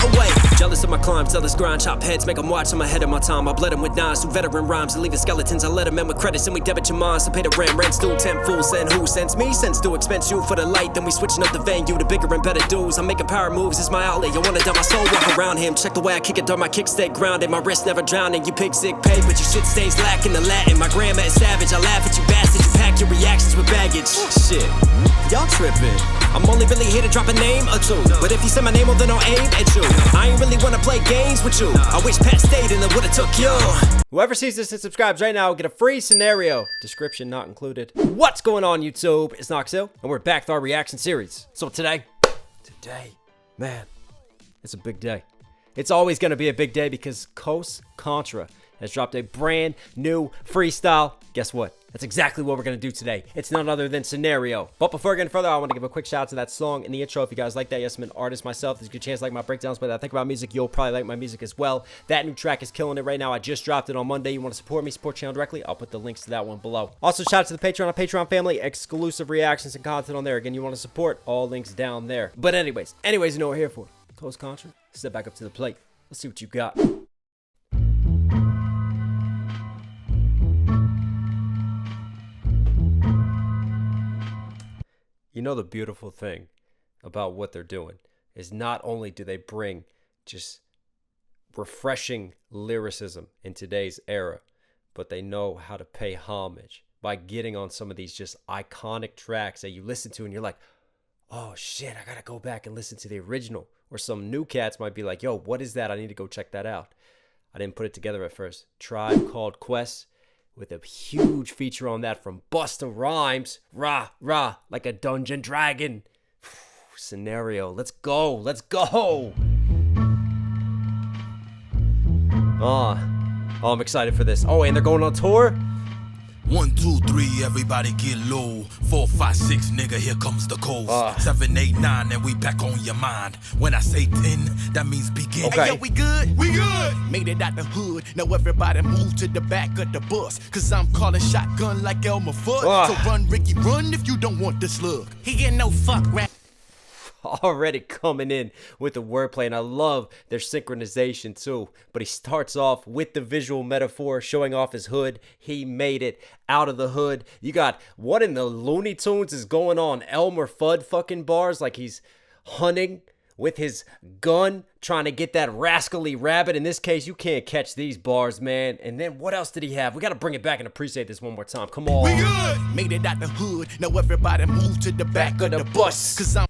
away. Jealous of my climb, zealous grind, chop heads, make them watch. I'm ahead of my time. I bled them with nines, through veteran rhymes, and leaving skeletons. I let them in with credits, and we debit your minds. To pay the rent's due, 10 fools, send who sends me? Sends to expense you for the light, then we switching up the venue to bigger and better dues. I'm making power moves, it's my outlet. You wanna dump my soul, walk around him. Check the way I kick it, though my kick stay grounded. My wrist never drowning. You pick sick pay, but your shit stays lacking the Latin. My grandma is savage. I laugh at you bastards. You pack your reactions with baggage. Shit, y'all tripping. I'm only really here to drop a name or two. But if you say my name, well then I'll aim at you. I ain't really wanna play games with you. I wish Pat stayed and it would've took you. Whoever sees this and subscribes right now will get a free scenario. Description not included. What's going on, YouTube? It's Noxil, and we're back with our reaction series. So today, man, it's a big day. It's always gonna be a big day because Coast Contra has dropped a brand new freestyle. Guess what? That's exactly what we're going to do today. It's none other than Scenario. But before getting further, I want to give a quick shout out to that song in the intro. If you guys like that, yes, I'm an artist myself. There's a good chance to like my breakdowns, but I think about music, you'll probably like my music as well. That new track is killing it right now. I just dropped it on Monday. You want to support me, support channel directly? I'll put the links to that one below. Also, shout out to the Patreon family. Exclusive reactions and content on there. Again, you want to support, all links down there. But anyways, you know what we're here for. Coast Contra, step back up to the plate. Let's see what you got. You know, the beautiful thing about what they're doing is not only do they bring just refreshing lyricism in today's era, but they know how to pay homage by getting on some of these just iconic tracks that you listen to and you're like, oh shit, I gotta go back and listen to the original. Or some new cats might be like, yo, what is that? I need to go check that out. I didn't put it together at first. Tribe Called Quest, with a huge feature on that from Busta Rhymes. Rah, rah, like a dungeon dragon. Scenario, let's go, let's go. Oh, I'm excited for this. Oh, and they're going on tour? 1, 2, 3, everybody get low. 4, 5, 6, nigga, here comes the coast. 7, 8, 9, and we back on your mind. When I say 10, that means begin. Okay. Hey, yo, we good? We good. Made it out the hood. Now everybody move to the back of the bus. Cause I'm calling shotgun like Elmer Fudd. So run, Ricky, run if you don't want the slug. He get no fuck, rap. Already coming in with the wordplay, and I love their synchronization too. But he starts off with the visual metaphor showing off his hood. He made it out of the hood. You got what in the Looney Tunes is going on? Elmer Fudd fucking bars, like he's hunting with his gun trying to get that rascally rabbit. In this case, you can't catch these bars, man. And then what else did he have? We got to bring it back and appreciate this one more time. Come on. We good. Made it out the hood. Now everybody move to the back of the bus. Cause I'm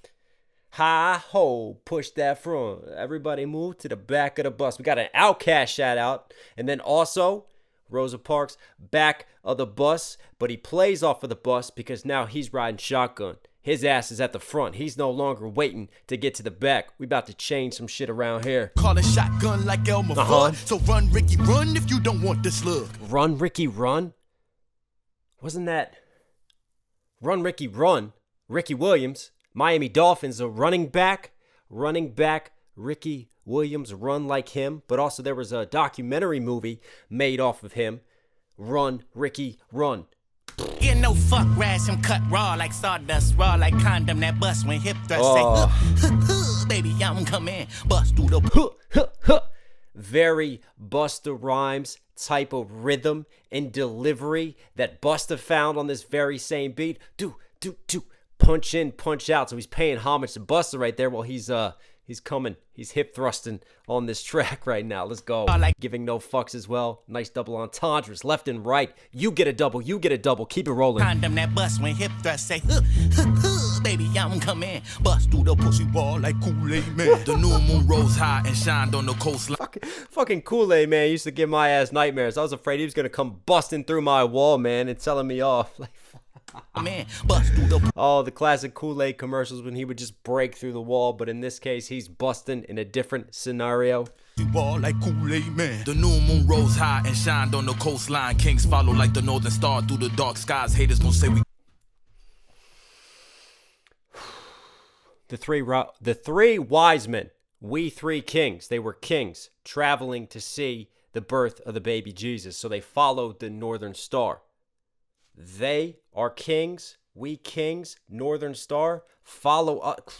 Hi-ho, push that front. Everybody move to the back of the bus. We got an Outkast shout out. And then also, Rosa Parks, back of the bus. But he plays off of the bus because now he's riding shotgun. His ass is at the front. He's no longer waiting to get to the back. We about to change some shit around here. calling shotgun like Elmer Fudd. So run, Ricky, run if you don't want the slug. Run, Ricky, run? Wasn't that Run, Ricky, run? Ricky Williams. Miami Dolphins, a running back, Ricky Williams, run like him. But also there was a documentary movie made off of him. Run, Ricky, run. Get no fuck, rash him cut raw like sawdust, raw like condom that bust when hip thrust say, baby, I'm coming, bust through the Very Busta Rhymes type of rhythm and delivery that Busta found on this very same beat. Do. Punch in, punch out. So he's paying homage to Busta right there while he's coming. He's hip thrusting on this track right now. Let's go. Giving no fucks as well. Nice double entendres, left and right. You get a double. Keep it rolling. condom that bust when hip thrust say, baby, I'm coming, bust through the pussy wall like Kool-Aid man. The new moon rose high and shined on the coastline. Fucking Kool-Aid man used to give my ass nightmares. I was afraid he was gonna come busting through my wall, man, and telling me off. Like, Man, bust through the oh, the classic Kool-Aid commercials when he would just break through the wall, but in this case, he's busting in a different scenario. wall like Kool-Aid man. The new moon rose high and shined on the coastline. Kings follow like the northern star through the dark skies. Haters gon' say we. The three wise men, we three kings. They were kings traveling to see the birth of the baby Jesus, so they followed the northern star. They are kings, we kings, northern star, follow up.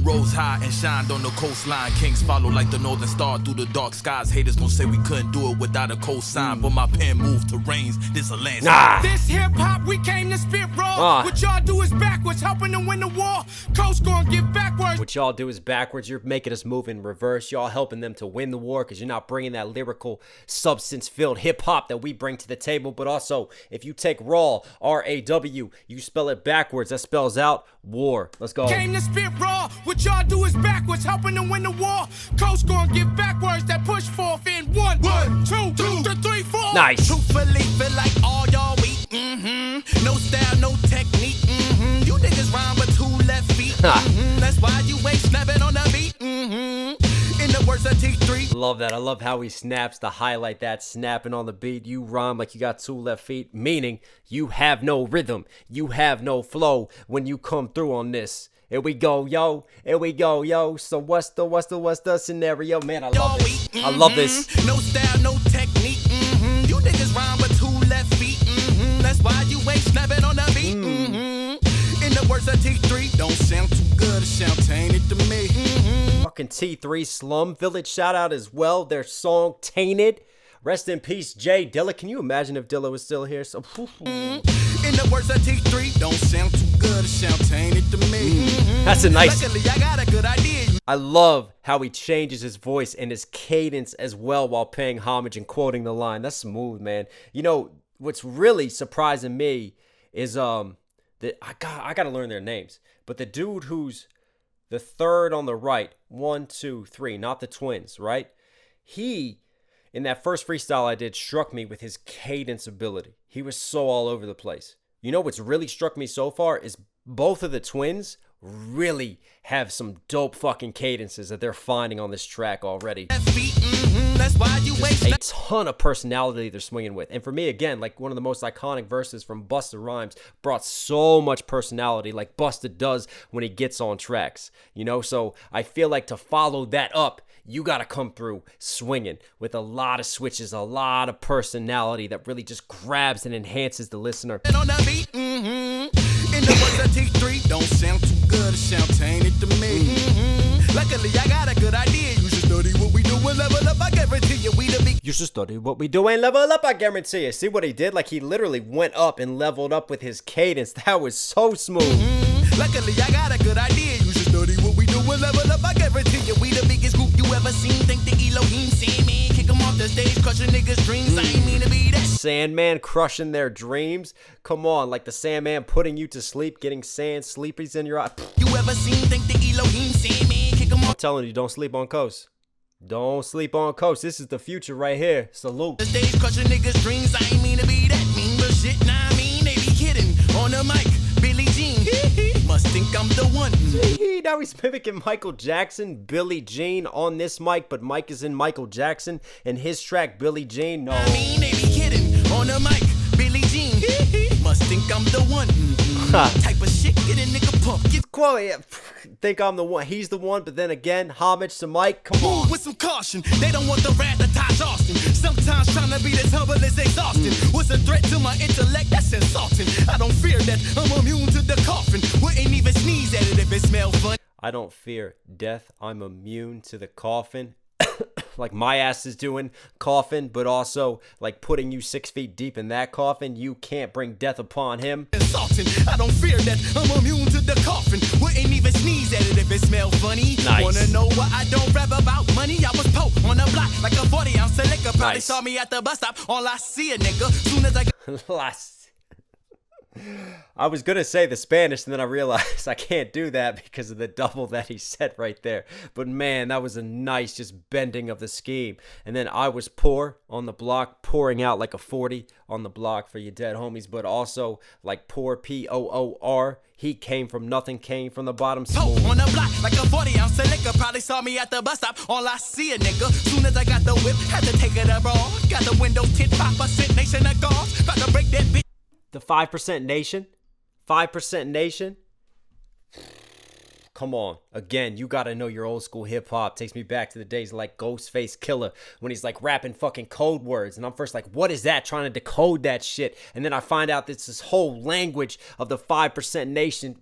Rose high and shined on the coastline. Kings follow like the northern star through the dark skies. Haters gon' say we couldn't do it without a cosign, but my pen moved to rains. This a landslide. This hip hop, we came to spit raw. What y'all do is backwards, helping to win the war. Coast gon' get backwards. What y'all do is backwards. You're making us move in reverse. Y'all helping them to win the war because you're not bringing that lyrical, substance-filled hip-hop that we bring to the table. But also, if you take raw, R-A-W, you spell it backwards. That spells out war. Let's go. Came to spit raw. What y'all do is backwards, helping to win the war. Coast gon' get backwards. That push forth in 1, 2, 3, 4. Nice. Truthfully, feel like all y'all weak. No style, no technique. You niggas rhyme with 2 left feet. That's why you ain't snapping on the beat. In the words of T3. Love that. I love how he snaps to highlight that snapping on the beat. You rhyme like you got 2 left feet, meaning you have no rhythm. You have no flow when you come through on this. Here we go, yo. Here we go, yo. So what's the scenario? Man, I love this. I love this. No style, no technique. You niggas rhyme with 2 left feet. That's why you ain't snapping on the beat. In the words of T3, don't sound too good. It sound tainted to me. Fucking T3 Slum Village shout out as well. Their song Tainted. Rest in peace, Jay Dilla. Can you imagine if Dilla was still here? So, in the words of T3, don't sound too good. It sound tainted to me. That's a nice. Luckily, I got a good idea. I love how he changes his voice and his cadence as well while paying homage and quoting the line. That's smooth, man. You know what's really surprising me is that I gotta learn their names. But the dude who's the third on the right, 1, 2, 3, not the twins, right? He, in that first freestyle I did, struck me with his cadence ability. He was so all over the place. You know what's really struck me so far is both of the twins really have some dope fucking cadences that they're finding on this track already. Just a ton of personality they're swinging with. And for me, again, like one of the most iconic verses from Busta Rhymes brought so much personality like Busta does when he gets on tracks. You know, so I feel like to follow that up, you got to come through swinging with a lot of switches, a lot of personality that really just grabs and enhances the listener. On that beat, in the words of T3, don't sound too good, it sound tainted to me. Luckily, I got a good idea. You should study what we do and level up. I guarantee you, we the big. You should study what we do and level up, I guarantee you. See what he did? Like he literally went up and leveled up with his cadence. That was so smooth. Luckily, I got a good idea. You should study what we do and level up. I guarantee you, we the biggest group you ever seen. Think the Elohim Sandman, kick them off the stage, crushing niggas' dreams. I ain't mean to be that. Sandman crushing their dreams. Come on, like the Sandman putting you to sleep, getting sand sleepies in your eye. You ever seen? Think the Elohim Sandman, kick them off. I'm telling you, don't sleep on Coast. Don't sleep on Coast. This is the future right here. Salute. The stage crushing niggas' dreams. I ain't mean to be that mean, but shit, nah, I mean they be kidding. On the mic, Billie Jean. Must think I'm the one. Now he's mimicking Michael Jackson, Billie Jean on this mic, but Mike is in Michael Jackson and his track Billie Jean. No. I mean they be kidding. On the mic, Billie Jean. Must think I'm the one. Type of shit, get a nigga pump. Get Chloe, think I'm the one. He's the one, but then again, homage to Mike. Come on. Move with some caution. They don't want the wrath of Taj Austin. Sometimes trying to be this humble is exhausting. What's a threat to my intellect? That's insulting. I don't fear that. I'm immune to the coffin. Wouldn't even sneeze at it if it smelled funny. I don't fear death. I'm immune to the coffin. Like my ass is doing coffin, but also like putting you 6 feet deep in that coffin. You can't bring death upon him. Insulting. I don't fear that. I'm immune to the coffin. Wouldn't even sneeze at it if it smelled funny. Nice. Wanna know why I don't rap about money? I was po on the block like a 40-ounce of liquor. Probably Nice. saw me at the bus stop. All I see a nigga. Soon as I Last. I was gonna say the Spanish, and then I realized I can't do that because of the double that he said right there. But man, that was a nice just bending of the scheme. And then I was poor on the block, pouring out like a 40 on the block for you dead homies, but also like poor, P-O-O-R. He came from nothing, came from the bottom. Poke on the block like a 40-ounce of liquor. Probably saw me at the bus stop. All I see a nigga. Soon as I got the whip, had to take it abroad. Got the windows tint, 5% nation of guards. About to break that bitch. The 5% Nation? 5% Nation? Come on. Again, you gotta know your old school hip hop. Takes me back to the days like Ghostface Killer when he's like rapping fucking code words. And I'm first like, what is that? Trying to decode that shit. And then I find out it's this whole language of the 5% Nation.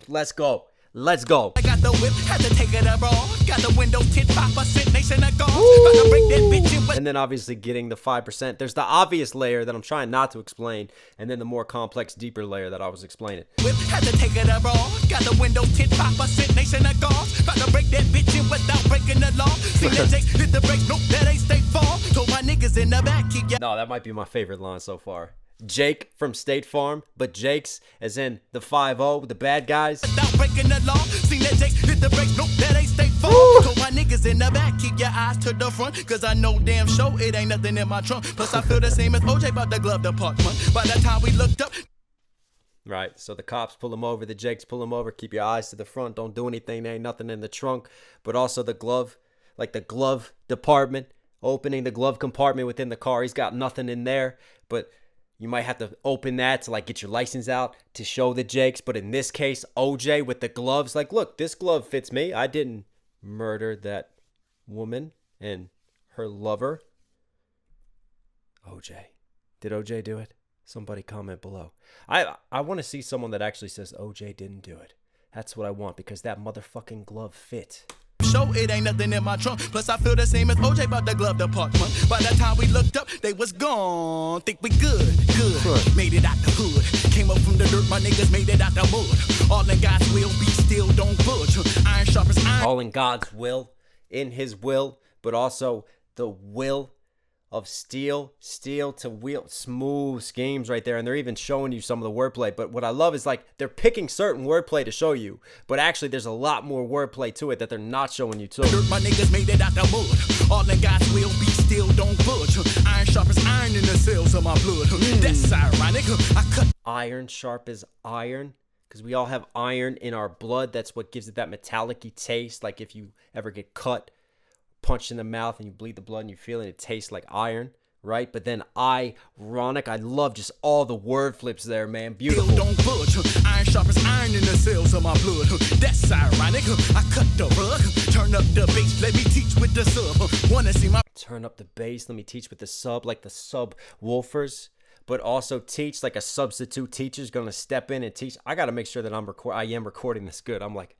Let's go. Let's go. I got the whip, had to take it abroad. Got the window tint 5% nation of God. About to break that bitch in with. And then obviously getting the 5%. There's the obvious layer that I'm trying not to explain, and then the more complex, deeper layer that I was explaining. Whip, had to take it abroad. Got the window tint 5% nation of God. About to break that bitch in without breaking the law. Seen that Jake hit the brakes, nope, that ain't State Farm. Told my niggas in the back, keep ya. No, that might be my favorite line so far. Jake from State Farm, but Jake's as in the 5-0, the bad guys. Without breaking the law, seen that Jake hit the brakes, nope, that ain't State Farm. Told my niggas in the back, keep your eyes to the front, cause I know damn sure it ain't nothing in my trunk. Plus I feel the same as OJ about the glove department. By the time we looked up. Right, so the cops pull him over, the Jakes pull him over, keep your eyes to the front, don't do anything, there ain't nothing in the trunk. But also the glove, like the glove department, opening the glove compartment within the car, he's got nothing in there, but you might have to open that to like get your license out to show the Jakes. But in this case, OJ with the gloves, like, look, this glove fits me. I didn't murder that woman and her lover. OJ. Did OJ do it? Somebody comment below. I want to see someone that actually says OJ didn't do it. That's what I want, because that motherfucking glove fit. Show it ain't nothing in my trunk. Plus I feel the same as OJ about the glove department. By the time we looked up, they was gone. Think we good. Made it out the hood. Came up from the dirt, my niggas made it out the mud. All in God's will, be still, don't budge. Iron sharp as iron. All in God's will, in his will, but also the will of steel to wheel. Smooth schemes right there. And they're even showing you some of the wordplay. But what I love is like they're picking certain wordplay to show you, but actually there's a lot more wordplay to it that they're not showing you too. My niggas made it out the mud. All in God's will, be still, don't budge. Iron sharp as iron in the cells of my blood. That's ironic. I cut Iron sharp as iron, because we all have iron in our blood. That's what gives it that metallic-y taste. Like if you ever get cut, punched in the mouth and you bleed the blood and you feel it, it tastes like iron, right? But then ironic, I love just all the word flips there, man. Beautiful. don't budge. Iron sharp as iron in the cells of my blood. That's ironic. I cut the rug. Turn up the bass. Let me teach with the sub. Wanna see my turn up the bass. Let me teach with the sub, like the subwoofers. But also teach like a substitute teacher's gonna step in and teach. I gotta make sure that I am recording this good. I'm like,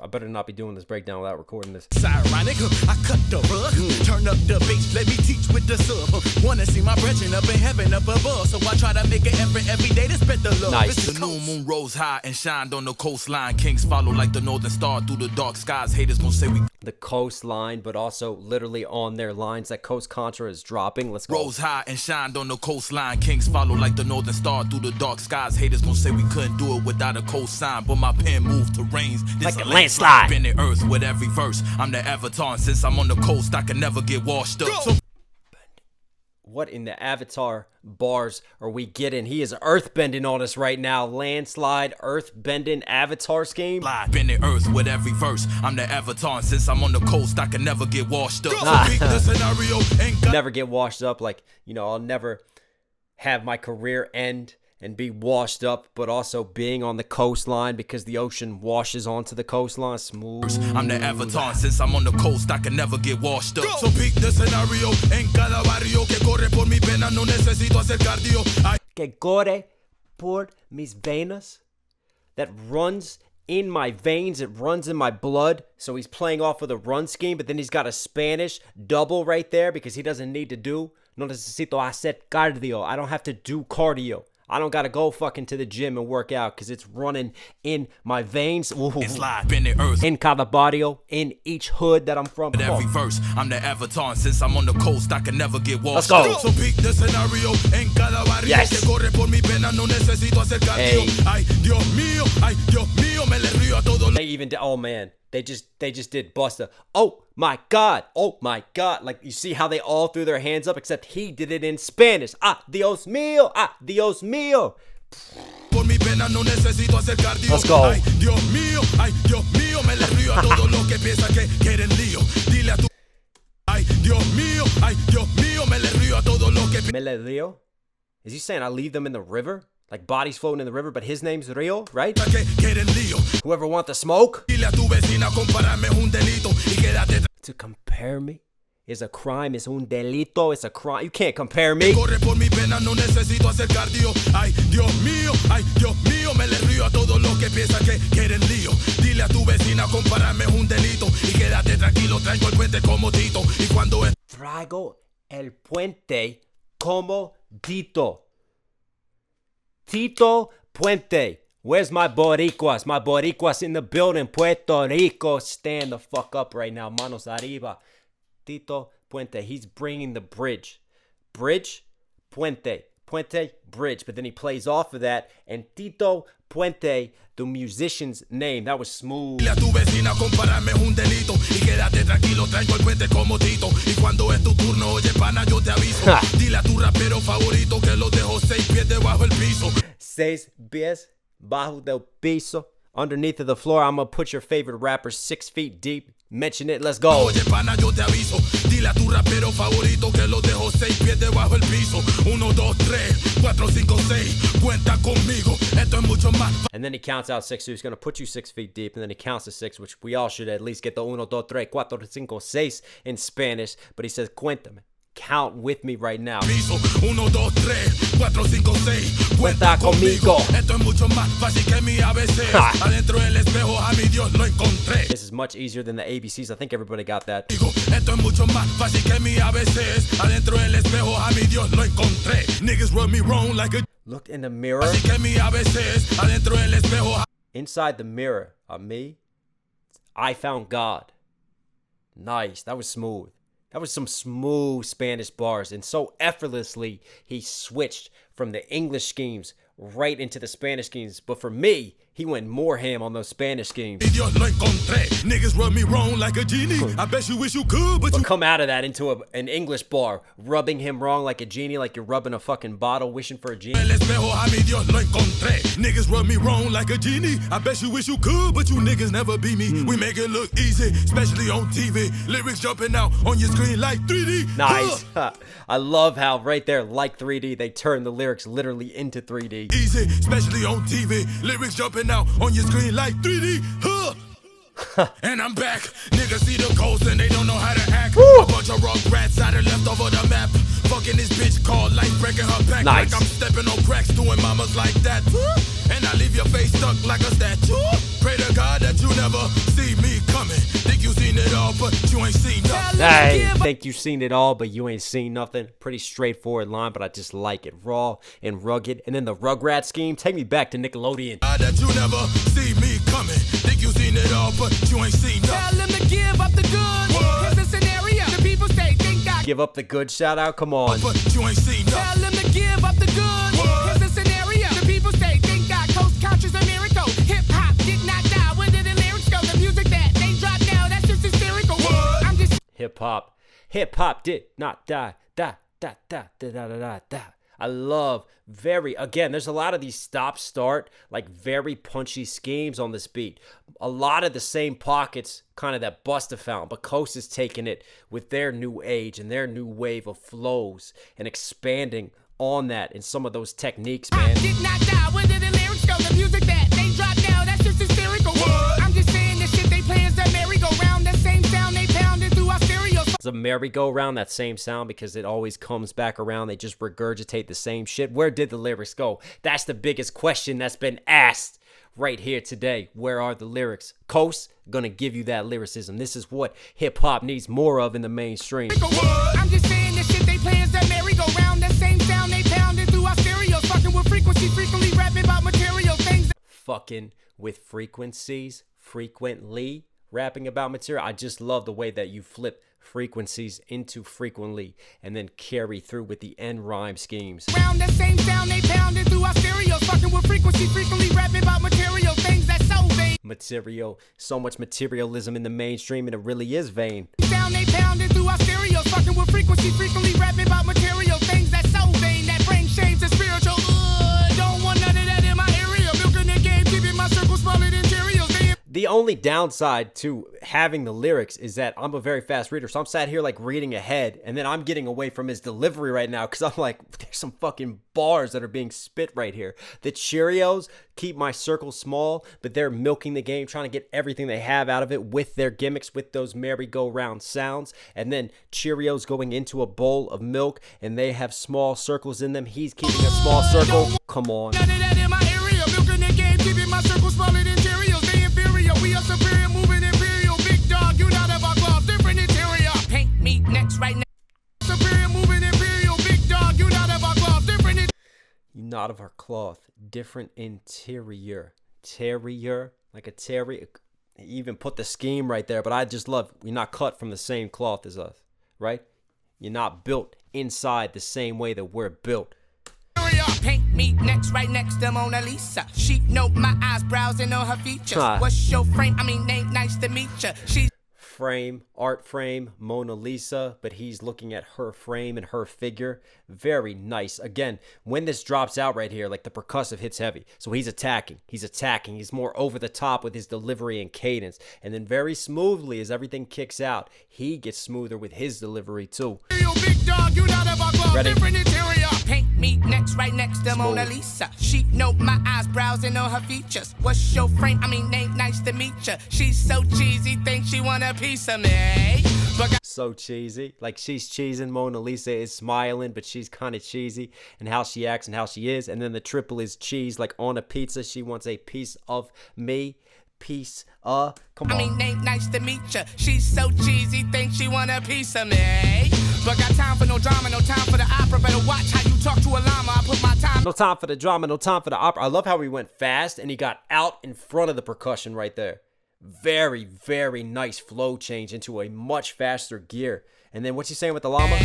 I better not be doing this breakdown without recording this. It's ironic. I cut the rug. Turn up the bass. Let me teach with the sub. Wanna see my brethren up in heaven up above. So I try to make it every day to spread the love. Nice. The new moon rose high and shined on the coastline. Kings follow like the northern star through the dark skies. Haters gon' say we The coastline, but also literally on their lines. That Coast Contra is dropping. Let's go. rose high and shined on the coastline. Kings follow like the northern star through the dark skies. Haters gon' say we couldn't do it without a cosign, but my pen moved to rains. This Like a landslide. Been the earth with every verse. I'm the avatar, and since I'm on the coast, I can never get washed up. So What in the Avatar bars are we getting? He is earthbending on us right now. Landslide, earthbending, Avatar scheme. been the earth with every verse. I'm the avatar, and since I'm on the coast, I can never get washed up. So beat the scenario ain't got Never get washed up. Like, you know, I'll never have my career end and be washed up, but also being on the coastline because the ocean washes onto the coastline. Smooth. I'm the avatar, and since I'm on the coast, I can never get washed up. So peak the scenario en cada barrio que corre por mi pena, no necesito hacer cardio. Que corre por mis venas. That runs in my veins. It runs in my blood. So he's playing off of the run scheme, but then he's got a Spanish double right there because he doesn't need to do. No necesito hacer cardio. I don't have to do cardio. I don't gotta go fucking to the gym and work out because it's running in my veins. Ooh. It's live in the earth. In cada barrio, in each hood that I'm from. With every verse, I'm the avatar, and since I'm on the coast, I can never get washed Let's go. up. So peak the scenario en cada barrio Yes. que corre por mi pena, no necesito hacer cardio. Hey. Ay, Dios mío, me le río a todo lo They even did, oh man, they just did Busta. Oh my God. Like, you see how they all threw their hands up, except he did it in Spanish. Ah, Dios mío. Por mi pena no necesito hacer cardio. Let's go. Ay, Dios mío, me le río a todo lo que piensa que quieren lío. Dile a tu ay, Dios mío, me le río a todo lo que Me le río? Is he saying I leave them in the river? Like bodies floating in the river, but his name's Rio, right? piensa que quieren lío. Whoever want the smoke? Dile a tu vecina compararme es un delito y quédate To compare me is a crime. Es un delito. It's a crime. You can't compare me. Corre por mi pena, no necesito hacer cardio. Ay, Dios mío, me le río a todos los que piensan que quieren lío. Dile a tu vecina, compararme es un delito. Y quédate tranquilo, traigo el puente como Tito. Y cuando es... Traigo el puente como Tito. Tito Puente. Where's my boricuas? My boricuas in the building. Puerto Rico. Stand the fuck up right now. Manos arriba. Tito Puente. He's bringing the bridge. Bridge, Puente. Puente, bridge. But then he plays off of that. And Tito Puente, the musician's name. That was smooth. Dile a tu vecina, compararme es un delito. Y quédate tranquilo, traigo el puente como Tito. Y cuando es tu turno, oye pana, yo te aviso. Dile a tu rapero favorito que lo dejo 6 pies debajo el piso. 6 pies bajo del piso. Underneath of the floor, I'm gonna put your favorite rapper 6 feet deep. Mention it, let's go. Oye pana, yo te aviso. Dile a tu rapero favorito que lo dejo 6 pies debajo el piso. 1, 2, 3, 4, 5, 6. Cuenta conmigo, esto es mucho más. And then he counts out 6, so he's gonna put you 6 feet deep, and then he counts to 6, which we all should at least get the 1, 2, 3, 4, 5, 6 in Spanish. But he says, cuéntame. Count with me right now. 1, 2, 3, 4, 5, 6. Cuenta conmigo. Esto es mucho más fácil que mi ABC. Adentro del espejo a mi Dios lo encontré. This is much easier than the ABCs. I think everybody got that. Esto es mucho más fácil que mi ABC. Adentro del espejo a mi Dios lo encontré. Niggas rub me wrong like a... Looked in the mirror. Fácil que mi ABC. Adentro del espejo. Inside the mirror of me, I found God. Nice. That was smooth. That was some smooth Spanish bars, and so effortlessly he switched from the English schemes right into the Spanish schemes. But for me, he went more ham on those Spanish schemes. Dios lo encontré. Niggas rub me wrong like a genie. I bet you wish you could, but you come out of that into an English bar, rubbing him wrong like a genie, like you're rubbing a fucking bottle, wishing for a genie. El espejo a mi Dios lo encontré. Niggas rub me wrong like a genie. I bet you wish you could, but you niggas never be me. We make it look easy, especially on TV. Lyrics jumping out on your screen like 3D. Nice. I love how right there, like 3D, they turn the lyrics literally into 3D. Easy, especially on TV. Lyrics jumping out on your screen like 3D. And I'm back. Niggas see the coast and they don't know how to act. A bunch of rock rats out of left over the map. Fucking this bitch called life, breaking her back. Nice. Like I'm stepping on cracks, doing mamas like that. And I leave your face stuck like a statue. Pray to God that you never see me coming. Think you seen it all, but you ain't seen nothing. Hey, think you seen it all, but you ain't seen nothing. Pretty straightforward line, but I just like it. Raw and rugged. And then the Rugrat scheme, take me back to Nickelodeon. That you never see me coming. Think you seen it all, but you ain't seen nothing. Tell them to give up the good. Here's the scenario. The people say, think I Give up the good shout out, come on. But you ain't seen tell nothing. them to give up the good. Here's the scenario. The people say, think I Coast Contra's a miracle. Hip hop did not die. Where did the lyrics go? The music that they drop now, that's just hysterical. I'm just Hip hop did not die. Da da da da da da da. I love again, there's a lot of these stop-start, like very punchy schemes on this beat. A lot of the same pockets, kind of that Busta found, but Coast is taking it with their new age and their new wave of flows and expanding on that in some of those techniques, man. did not die. Where did the lyrics go? The music that they drop now, that's just hysterical. I'm just saying the shit they play is that merry-go-round, the same sound they pounded through our stereos. It's a merry-go-round, that same sound, because it always comes back around. They just regurgitate the same shit. Where did the lyrics go? That's the biggest question that's been asked right here today. Where are the lyrics? Coast gonna give you that lyricism. This is what hip-hop needs more of in the mainstream. I'm just saying the shit they play is that merry-go-round, the same sound they pounded through our stereos. Fucking with frequency, frequently rapping about material things. Fucking with frequencies, frequently rapping about material. I just love the way that you flip frequencies into frequently and then carry through with the end rhyme schemes. Round the same sound they pounded through our stereos. Fucking with frequency, frequently rapping about material things that's so vain. Material, so much materialism in the mainstream, and it really is vain. Sound they pounded through our stereos. Fucking with frequency, frequently rapping about material things that's so vain. That bring shame to spiritual. Don't want none of that in my area. Milking the game, keeping my circle smaller than Cheerios. The only downside to having the lyrics is that I'm a very fast reader. So I'm sat here like reading ahead, and then I'm getting away from his delivery right now because I'm like, there's some fucking bars that are being spit right here. The Cheerios keep my circle small, but they're milking the game, trying to get everything they have out of it with their gimmicks, with those merry-go-round sounds. And then Cheerios going into a bowl of milk, and they have small circles in them. He's keeping a small circle. Come on. We are superior, moving imperial, big dog, you not of our cloth, different interior. Paint me next, right now. Superior, moving imperial, big dog, you not of our cloth, different interior. You not of our cloth, different interior. Terrier, like a terrier. He even put the scheme right there, but I just love, you're not cut from the same cloth as us, right? You're not built inside the same way that we're built. Paint me next, right next to Mona Lisa. She know my eyes, browsing on her features. What's your frame? I mean, ain't nice to meet you. She's frame, art frame, Mona Lisa, but he's looking at her frame and her figure. Very nice. Again, when this drops out right here, like the percussive hits heavy. So he's attacking. He's more over the top with his delivery and cadence. And then very smoothly as everything kicks out, he gets smoother with his delivery too. Big dog, you not of our club, ready? Different interior. Paint me next, right next to Mona Lisa. She know my eyes, browsing on her features. What's your frame? I mean, ain't nice to meet you. She's so cheesy, think she want a piece of me. So cheesy. Like she's cheesing. Mona Lisa is smiling, but she's kind of cheesy and how she acts and how she is. And then the triple is cheese, like on a pizza. She wants a piece of me. Come on. I mean, ain't nice to meet you. She's so cheesy, think she want a piece of me. But got time for no drama, no time for the opera. Better watch how you talk to a llama. I put my time. No time for the drama, no time for the opera. I love how he went fast and he got out in front of the percussion right there. Very, very nice flow change into a much faster gear. And then what's he saying with the llama?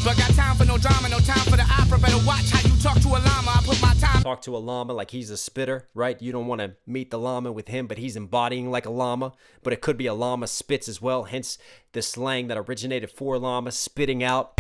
But got time for no drama, no time for the opera. Better watch how you talk to a llama. I put my time. Talk to a llama like he's a spitter, right? You don't want to meet the llama with him, but he's embodying like a llama. But it could be a llama spits as well, hence the slang that originated for llama, spitting out.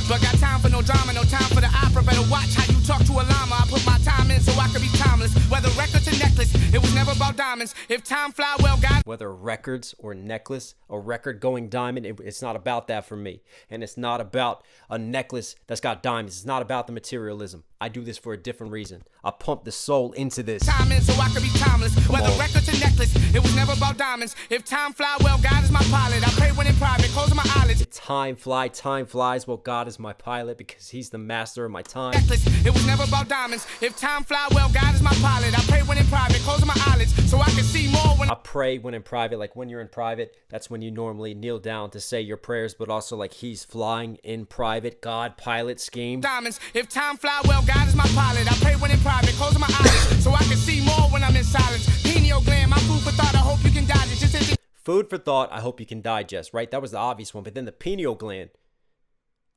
But got time for no drama, no time for the opera. Better watch how you talk to a llama. I put my time in so I can be timeless. Whether records or necklace, it was never about diamonds. If time fly well, God. Whether records or necklace, a record going diamond, it's not about that for me. And it's not about a necklace that's got diamonds. It's not about the materialism. I do this for a different reason. I pump the soul into this. Time in so I can be timeless. Whether records or necklace, it was never about diamonds. If time fly well, God is my pilot. I pray when in private, closing my eyelids. Time flies. Well, God is my pilot because he's the master of my time. Necklace, it was never about diamonds. If time fly well, God is my pilot. I pray when in private, closing my eyelids so I can see more when I pray when in private. Like when you're in private, that's when you normally kneel down to say your prayers, but also like he's flying in private. God, pilot, scheme. Diamonds, if time fly well, God is my pilot. I pray when in private, closing my eyelids so I can see more when I'm in silence. Pineal gland, my food for thought, I hope you can digest. Just isn't food for thought, I hope you can digest, right? That was the obvious one, but then the pineal gland,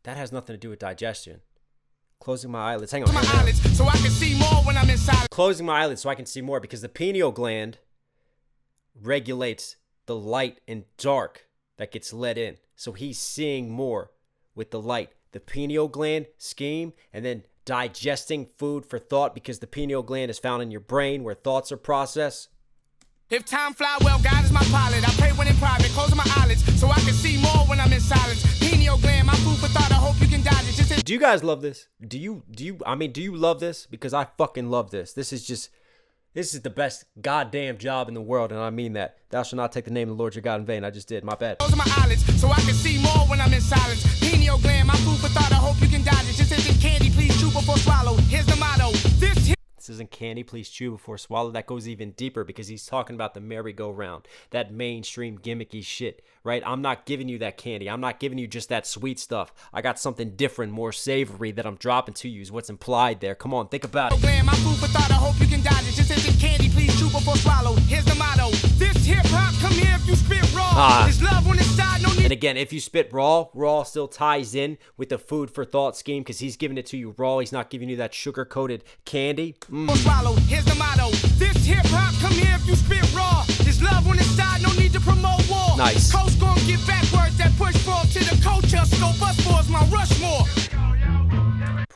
that has nothing to do with digestion. Closing my eyelids. Hang on. my eyelids so I can see more when I'm in silence. Closing my eyelids so I can see more because the pineal gland regulates the light and dark that gets let in. So he's seeing more with the light. The pineal gland scheme, and then digesting food for thought because the pineal gland is found in your brain where thoughts are processed. If time fly well, God is my pilot. I pray when in private, closing my eyelids so I can see more when I'm in silence. Pineal gland, my food for thought, I hope you can digest. Just do you guys love this? Do you love this? Because I fucking love this. This is the best goddamn job in the world, and I mean that. Thou shalt not take the name of the Lord your God in vain. I just did. My bad. Closing my eyelids so I can see more when I'm in silence. Pineal gland, my food for thought, I hope you can digest. This isn't candy, please chew before swallow. Here's the motto. This isn't candy, please chew before swallow. That goes even deeper because he's talking about the merry-go-round, that mainstream gimmicky shit, right? I'm not giving you that candy. I'm not giving you just that sweet stuff. I got something different, more savory that I'm dropping to you is what's implied there. Come on, think about it. My food for thought, I hope you can digest. This isn't candy, please chew before swallow. Here's the motto. This hip-hop, come here if you spit raw. There's love on the side, no need. And again, if you spit raw still ties in with the food for thought scheme because he's giving it to you raw. He's not giving you that sugar-coated candy. Swallow. Here's the motto. This hip hop, come here if you spit raw. There's love on the side, no need to promote war. Nice. Coast gon' get back words that push forth to the culture. Scope us for is my Rushmore.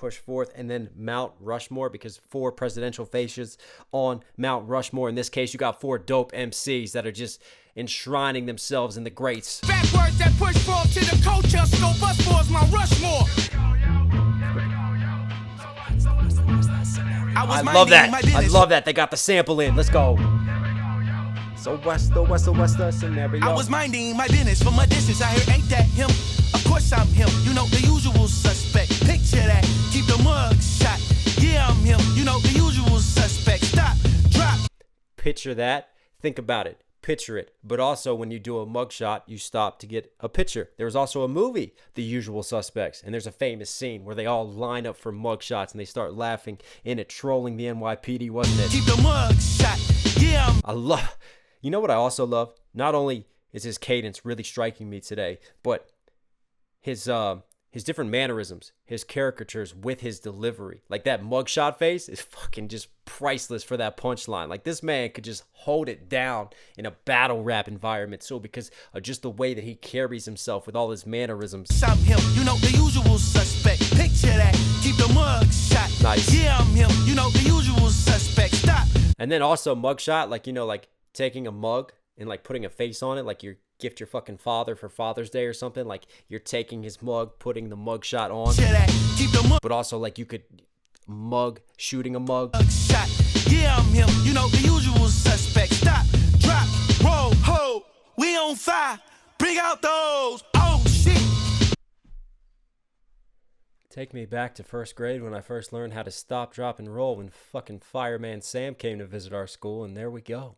push forth, and then Mount Rushmore, because 4 presidential faces on Mount Rushmore. In this case, you got 4 dope MCs that are just enshrining themselves in the greats. Backwards that push forward to the culture, scope us for my Rushmore. I love that. I love that. They got the sample in. Let's go. So what's the scenario? I was minding my business from a distance. I hear, ain't that him? Of course I'm him. You know, the usual suspect. Picture that. Keep the mug shot. Yeah, I'm him. You know, the usual suspect. Stop. Drop. Picture that. Think about it. Picture it. But also, when you do a mugshot, you stop to get a picture. There was also a movie, The Usual Suspects, and there's a famous scene where they all line up for mugshots and they start laughing in it, trolling the NYPD, wasn't it? Keep the mug shot. Yeah. I love. You know what I also love? Not only is his cadence really striking me today, but his different mannerisms, his caricatures with his delivery. Like that mugshot face is fucking just priceless for that punchline. Like this man could just hold it down in a battle rap environment. So because of just the way that he carries himself with all his mannerisms. I'm him, you know, the usual suspect. Picture that. Keep the mug shot. Nice. Yeah, I'm him, you know, the usual suspect. Stop. And then also mugshot, like, you know, like taking a mug and like putting a face on it, like you gift your fucking father for Father's Day or something. Like you're taking his mug, putting the mug shot on. But also like you could mug, shooting a mug. Shot. Yeah, I'm him, you know, the usual suspect. Stop, drop, roll, ho. We on fire. Bring out those. Oh shit. Take me back to first grade when I first learned how to stop, drop, and roll when fucking Fireman Sam came to visit our school, and there we go.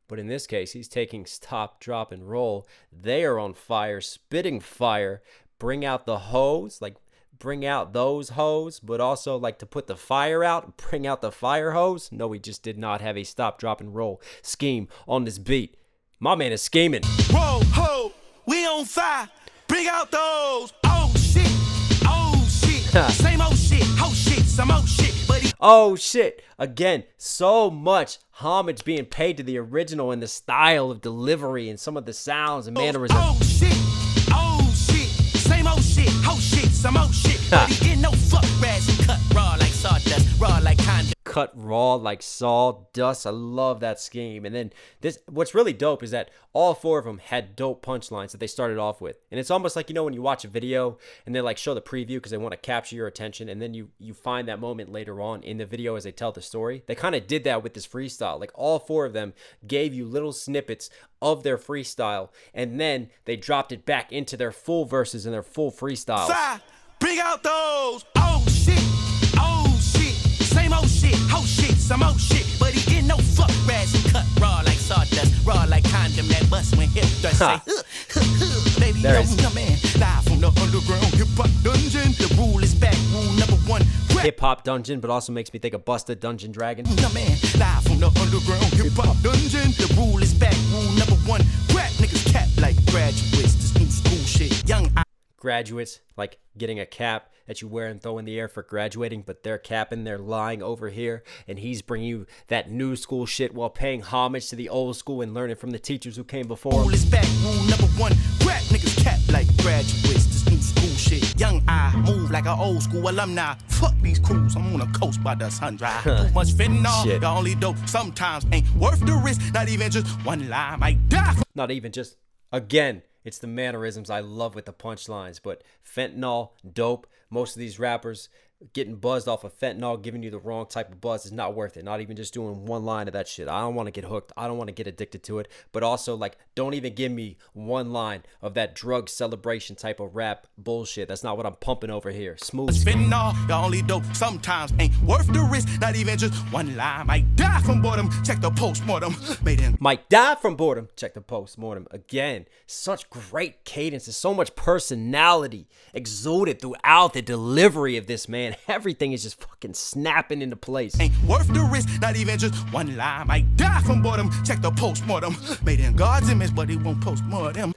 But in this case, he's taking stop, drop, and roll. They are on fire, spitting fire. Bring out the hose, like bring out those hose, but also like to put the fire out, bring out the fire hose. No, he just did not have a stop, drop, and roll scheme on this beat. My man is scheming. Roll, ho, we on fire. Bring out those. Oh shit, oh shit. Same old shit, oh shit, some old shit, buddy. Oh shit. Again, so much homage being paid to the original in the style of delivery and some of the sounds and mannerisms. Oh shit, same old shit, oh shit, some old shit, buddy. Get no fuck rats and cut raw like sawdust, raw like condom. Cut raw like sawdust. I love that scheme. And then what's really dope is that all 4 of them had dope punchlines that they started off with. And it's almost like, you know, when you watch a video and they like show the preview because they want to capture your attention, and then you find that moment later on in the video as they tell the story. They kind of did that with this freestyle. Like all 4 of them gave you little snippets of their freestyle, and then they dropped it back into their full verses and their full freestyles. Bring out those. Oh shit, same old shit, oh shit, some old shit, but he get no fuck rats and cut raw like sawdust, raw like condom that bust when hip thrust say baby, yo, come in live from the underground hip-hop dungeon. The rule is back, rule number 1. Hip-hop dungeon, but also makes me think of Busta Dungeon Dragon. Come in live from the underground hip-hop dungeon. The rule is back, rule number 1. Rap niggas cap like graduates, this new school shit, young graduates, like getting a cap that you wear and throw in the air for graduating, but they're capping, they're lying over here, and he's bringing you that new school shit while paying homage to the old school and learning from the teachers who came before him. Rule is back, rule number 1. Rap niggas cap like graduates, this new school shit. Young I move like an old school alumni. Fuck these crews, I'm on a coast by the sun dry. Too much fentanyl, y'all only dope sometimes ain't worth the risk. Not even just one line might die. Not even just, again, it's the mannerisms I love with the punchlines, but fentanyl, dope. Most of these rappers getting buzzed off of fentanyl, giving you the wrong type of buzz is not worth it. Not even just doing one line of that shit. I don't want to get hooked. I don't want to get addicted to it. But also, like, don't even give me one line of that drug celebration type of rap bullshit. That's not what I'm pumping over here. Smooth. Fentanyl, y'all only dope sometimes ain't worth the risk. Not even just one line might die from boredom. Check the postmortem. Might die from boredom. Check the postmortem. Again, such great cadence. There's so much personality exuded throughout the delivery of this man. Everything is just fucking snapping into place. Ain't worth the risk. Not even just one line might die from boredom. Check the postmortem. Made in God's image, but he won't postmortem.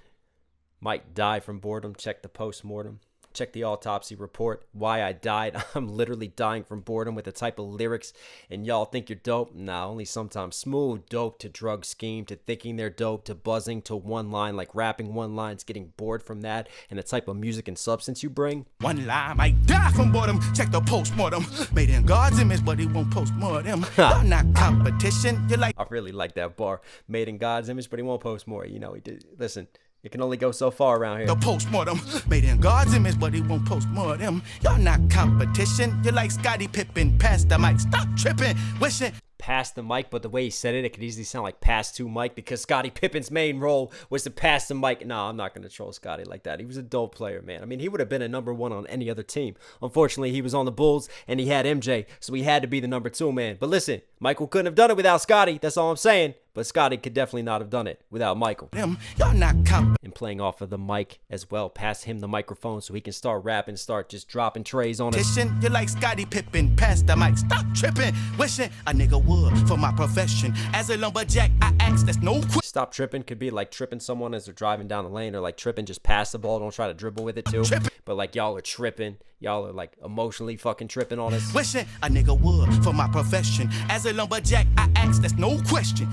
Might die from boredom. Check the postmortem. Check the autopsy report. Why I died. I'm literally dying from boredom with the type of lyrics. And y'all think you're dope? Nah, only sometimes. Smooth, dope to drug scheme, to thinking they're dope, to buzzing, to one line, like rapping one lines, getting bored from that, and the type of music and substance you bring. One line might die from boredom. Check the postmortem. Made in God's image, but he won't postmortem. Y'all not competition. You like. I really like that bar. Made in God's image, but he won't post more. You know, he did. Listen. It can only go so far around here. The postmortem, made in God's image, but he won't postmortem. Y'all not competition. You're like Scottie Pippen, pass the mic, stop tripping, wishing. Pass the mic, but the way he said it, it could easily sound like pass to Mike, because Scottie Pippen's main role was to pass the mic. Nah, I'm not going to troll Scottie like that. He was a dope player, man. I mean, he would have been a number one on any other team. Unfortunately, he was on the Bulls, and he had MJ, so he had to be the number two man. But listen, Michael couldn't have done it without Scottie. That's all I'm saying. But Scottie could definitely not have done it without Michael. Y'all not and playing off of the mic as well. Pass him the microphone so he can start rapping, start just dropping trays on us. You're like Scottie Pippen, pass the mic, stop tripping, wishing a nigga would for my profession. As a lumberjack, I ask, that's no question. Stop tripping could be like tripping someone as they're driving down the lane, or like tripping, just pass the ball, don't try to dribble with it too. But like y'all are tripping. Y'all are like emotionally fucking tripping on us. Wishing a nigga would for my profession. As a lumberjack, I ask, that's no question.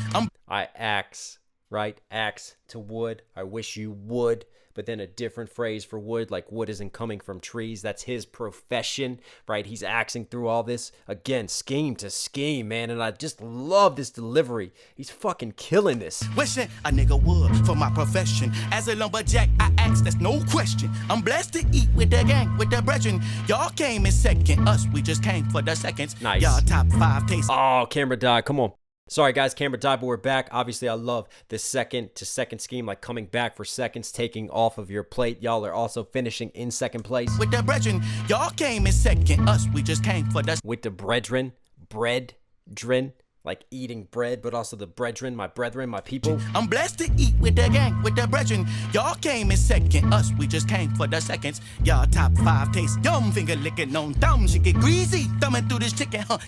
I axe, right? Axe to wood. I wish you would. But then a different phrase for wood, like wood isn't coming from trees. That's his profession, right? He's axing through all this. Again, scheme to scheme, man. And I just love this delivery. He's fucking killing this. Wishing a nigga would for my profession. As a lumberjack, I ask, that's no question. I'm blessed to eat with the gang, with the brethren. Y'all came in second. Us, we just came for the seconds. Nice. Y'all top 5 taste. Oh, camera died. Come on. Sorry, guys, camera died, but we're back. Obviously, I love the second to second scheme, like coming back for seconds, taking off of your plate. Y'all are also finishing in second place. With the brethren, y'all came in second. Us, we just came for the... With the brethren, like eating bread, but also the brethren, my people. I'm blessed to eat with the gang, with the brethren. Y'all came in second. Us, we just came for the seconds. Y'all top 5 taste. Yum, finger licking on thumb, she get greasy. Thumbing through this chicken, huh?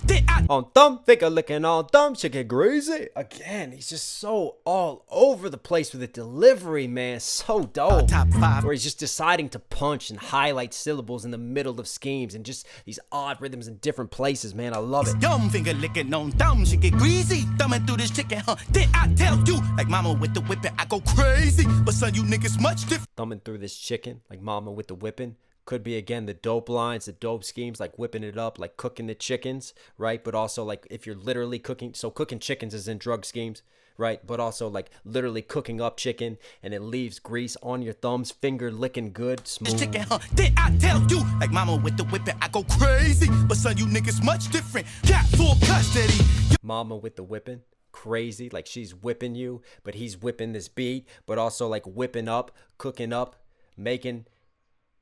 On thumb, finger licking on thumb, she get greasy. Again, he's just so all over the place with the delivery, man. So dope. Top 5. Where he's just deciding to punch and highlight syllables in the middle of schemes and just these odd rhythms in different places, man. I love it. Yum, finger licking on thumb, she get greasy, thumbing through this chicken, huh? Did I tell you? Like mama with the whipping, I go crazy. But son, you niggas much different. Thumbing through this chicken, like mama with the whipping. Could be, again, the dope lines, the dope schemes, like whipping it up, like cooking the chickens, right? But also, like, if you're literally cooking, so cooking chickens is in drug schemes, right? But also, like, literally cooking up chicken, and it leaves grease on your thumbs, finger licking good, smooth. This chicken, huh? Did I tell you? Like mama with the whipping, I go crazy. But son, you niggas much different. Got full custody. Mama with the whipping. Crazy, like she's whipping you, but he's whipping this beat, but also like whipping up, cooking up, making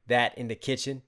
that in the kitchen.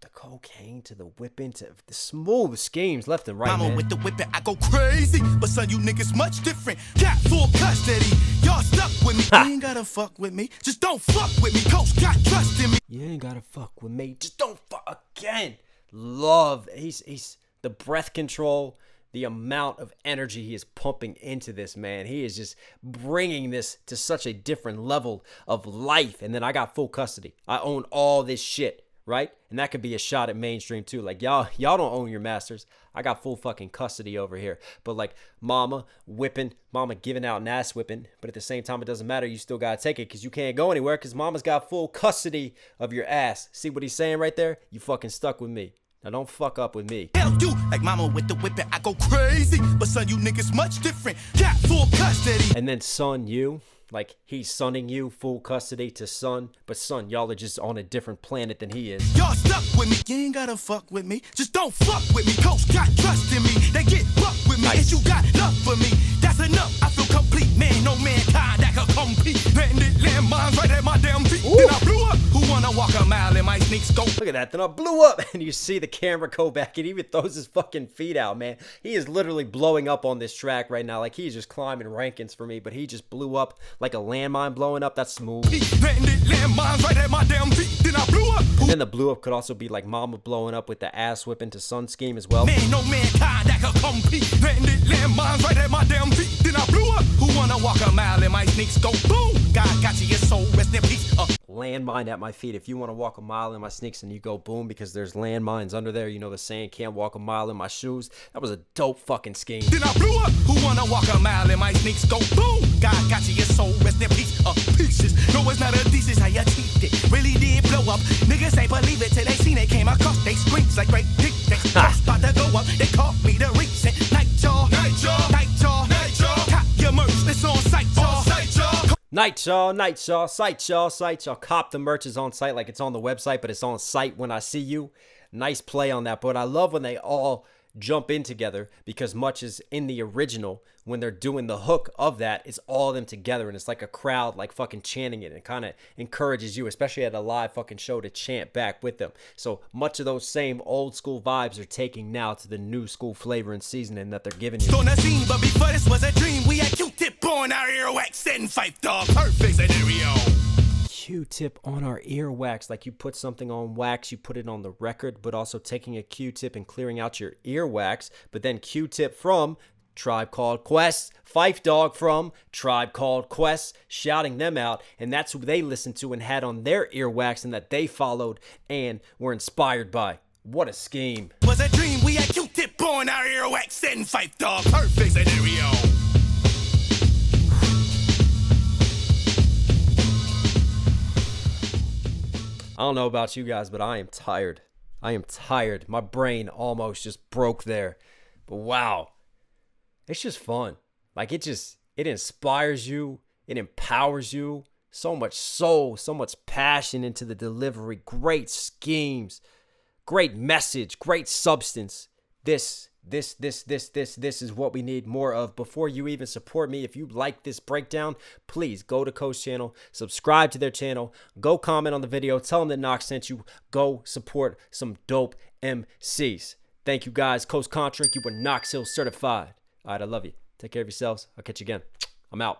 The cocaine to the whipping to the smooth schemes left and right. Mama man. with the whipping, I go crazy. But son, you niggas much different. Got full custody. Y'all stuck with me. You ain't gotta fuck with me. Just don't fuck with me. Coach got trust in me. You ain't gotta fuck with me. Just don't fuck again. Love. He's the breath control. The amount of energy he is pumping into this, man. He is just bringing this to such a different level of life. And then I got full custody. I own all this shit, right? And that could be a shot at mainstream too. Like y'all don't own your masters. I got full fucking custody over here. But like mama whipping, mama giving out and ass whipping. But at the same time, it doesn't matter. You still gotta take it because you can't go anywhere because mama's got full custody of your ass. See what he's saying right there? You fucking stuck with me. Now don't fuck up with me. Tell you, like mama with the whipping, I go crazy. But son, you niggas much different. Got full custody. And then son, you, like he's sonning you, full custody to son. But son, y'all are just on a different planet than he is. Y'all stuck with me. You ain't gotta fuck with me. Just don't fuck with me. Coach got trust in me. They get fucked with me. Nice. And you got love for me. That's enough. I feel complete. Man, no mankind that can compete. Landed landmines right at my damn feet. Ooh. Then I blew up. Who wanna walk a mile in my sneaks go? Look at that. Then I blew up. And you see the camera go back. It even throws his fucking feet out, man. He is literally blowing up on this track right now. Like he's just climbing rankings for me. But he just blew up like a landmine blowing up. That's smooth. Landed landmines right at my damn feet. Then I blew up. Who And then the blew up could also be like mama blowing up with the ass whipping to Sun Scheme as well. Man, no mankind that could compete. Landed landmines right at my damn feet. Then I blew up. Who wanna walk a mile in my sneaks? Go boom. God got you, your soul, rest in peace. Landmine at my feet. If you want to walk a mile in my sneaks and you go boom because there's landmines under there, you know the saying, can't walk a mile in my shoes. That was a dope fucking scheme. Then I blew up. Who wanna walk a mile in my sneaks? Go boom. God got you, your soul, rest in peace. Pieces. No, it's not a thesis how you teeth it. Really did blow up. Niggas ain't believe it till they seen it came across. They screams like great dick. They about to go up. They caught me the recent night jaw. Night jaw. Night jaw. Night jaw. Cop your merch. It's on site jaw. Site jaw. Night y'all, site y'all. Cop the merch is on site like it's on the website, but it's on site when I see you. Nice play on that. But I love when they all jump in together because much as in the original, when they're doing the hook of that, it's all of them together and it's like a crowd like fucking chanting it and kind of encourages you, especially at a live fucking show, to chant back with them. So much of those same old school vibes are taking now to the new school flavor and seasoning that they're giving you. On the scene, but before this was a dream, we had Q-tip on our earwax, setting fight dog, perfect scenario. Q-tip on our earwax, like you put something on wax, you put it on the record, but also taking a Q-tip and clearing out your earwax. But then Q-tip from Tribe Called Quest, Phife Dawg from Tribe Called Quest, shouting them out, and that's who they listened to and had on their earwax and that they followed and were inspired by. What a scheme. Was a dream, we had Q-tip on our earwax, setting Phife Dawg, perfect scenario. I don't know about you guys, but I am tired. I am tired. My brain almost just broke there. But wow, it's just fun. Like it inspires you. It empowers you. So much soul, so much passion into the delivery. Great schemes, great message, great substance. This is what we need more of. Before you even support me, if you like this breakdown, please go to Coast channel, subscribe to their channel, go comment on the video, tell them that Knox sent you, go support some dope MCs. Thank you guys. Coast Contra, you were Knox Hill certified. All right, I love you. Take care of yourselves. I'll catch you again. I'm out.